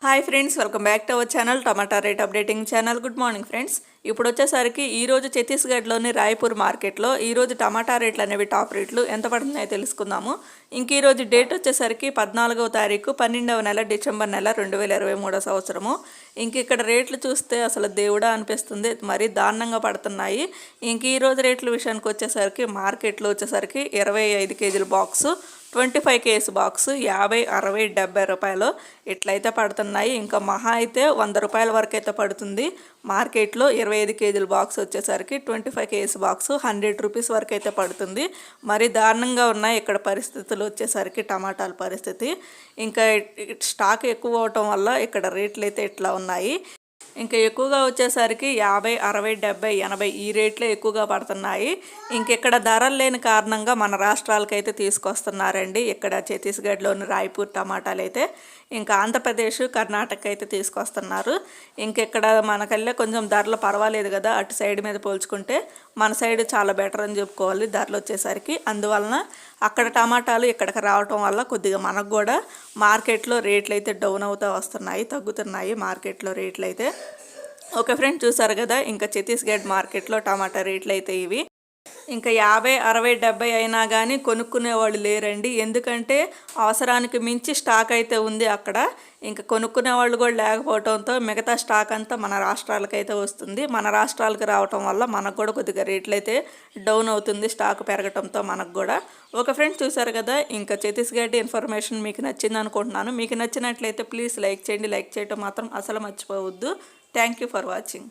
Hi friends, welcome back to our channel tomato rate updating channel. Good morning friends. ఇప్పుడు వచ్చేసరికి ఈరోజు ఛత్తీస్గఢ్లోని రాయ్పూర్ మార్కెట్లో ఈరోజు టమాటా రేట్లు అనేవి టాప్ రేట్లు ఎంత పడుతున్నాయో తెలుసుకుందాము. ఇంక ఈరోజు డేట్ వచ్చేసరికి 14వ తారీఖు 12వ నెల డిసెంబర్ నెల 2023 సంవత్సరము. ఇంక ఇక్కడ రేట్లు చూస్తే అసలు దేవుడా అనిపిస్తుంది, మరీ దారుణంగా పడుతున్నాయి. ఇంక ఈరోజు రేట్ల విషయానికి వచ్చేసరికి మార్కెట్లో వచ్చేసరికి 25 కేజీల బాక్సు 25 కేజీ బాక్సు 50, 60, 70 రూపాయలు ఇట్లయితే పడుతున్నాయి. ఇంకా మహా అయితే 100 రూపాయల వరకు అయితే పడుతుంది. మార్కెట్లో 25 కేజీల బాక్స్ వచ్చేసరికి 25 కేజీ బాక్సు 100 రూపీస్ వరకు అయితే పడుతుంది. మరి దారుణంగా ఉన్నాయి ఇక్కడ పరిస్థితులు వచ్చేసరికి టమాటాల పరిస్థితి. ఇంకా స్టాక్ ఎక్కువ అవటం వల్ల ఇక్కడ రేట్లు అయితే ఇట్లా ఉన్నాయి. ఇంకా ఎక్కువగా వచ్చేసరికి 50, 60, 70, 80 ఈ రేట్లే ఎక్కువగా పడుతున్నాయి. ఇంకెక్కడ ధరలు లేని కారణంగా మన రాష్ట్రాలకైతే తీసుకొస్తున్నారండి. ఇక్కడ ఛత్తీస్గఢ్లోని రాయ్పూర్ టమాటాలు అయితే ఇంకా ఆంధ్రప్రదేశ్, కర్ణాటక అయితే తీసుకొస్తున్నారు. ఇంకెక్కడ మనకల్లే కొంచెం ధరలు పర్వాలేదు కదా, అటు సైడ్ మీద పోల్చుకుంటే మన సైడ్ చాలా బెటర్ అని చెప్పుకోవాలి ధరలు వచ్చేసరికి. అందువలన అక్కడ టమాటాలు ఇక్కడికి రావటం వల్ల కొద్దిగా మనకు కూడా మార్కెట్లో రేట్లు అయితే డౌన్ అవుతూ వస్తున్నాయి, తగ్గుతున్నాయి మార్కెట్లో రేట్లు అయితే. ఓకే ఫ్రెండ్, చూసారు కదా ఇంకా ఛత్తీస్గఢ్ మార్కెట్లో టమాటా రేట్లు అయితే ఇవి. ఇంకా 50, 60, 70 అయినా కానీ కొనుక్కునే వాళ్ళు లేరండి. ఎందుకంటే అవసరానికి మించి స్టాక్ అయితే ఉంది అక్కడ. ఇంకా కొనుక్కునే వాళ్ళు కూడా లేకపోవడంతో మిగతా స్టాక్ అంతా మన రాష్ట్రాలకైతే వస్తుంది. మన రాష్ట్రాలకు రావటం వల్ల మనకు కూడా కొద్దిగా రేట్లు అయితే డౌన్ అవుతుంది స్టాక్ పెరగటంతో మనకు కూడా. ఓకే ఫ్రెండ్స్, చూసారు కదా ఇంకా ఛత్తీస్గఢ్ ఇన్ఫర్మేషన్ మీకు నచ్చింది అనుకుంటున్నాను. మీకు నచ్చినట్లయితే ప్లీజ్ లైక్ చేయండి. లైక్ చేయటం మాత్రం అసలు మర్చిపోవద్దు. Thank you for watching.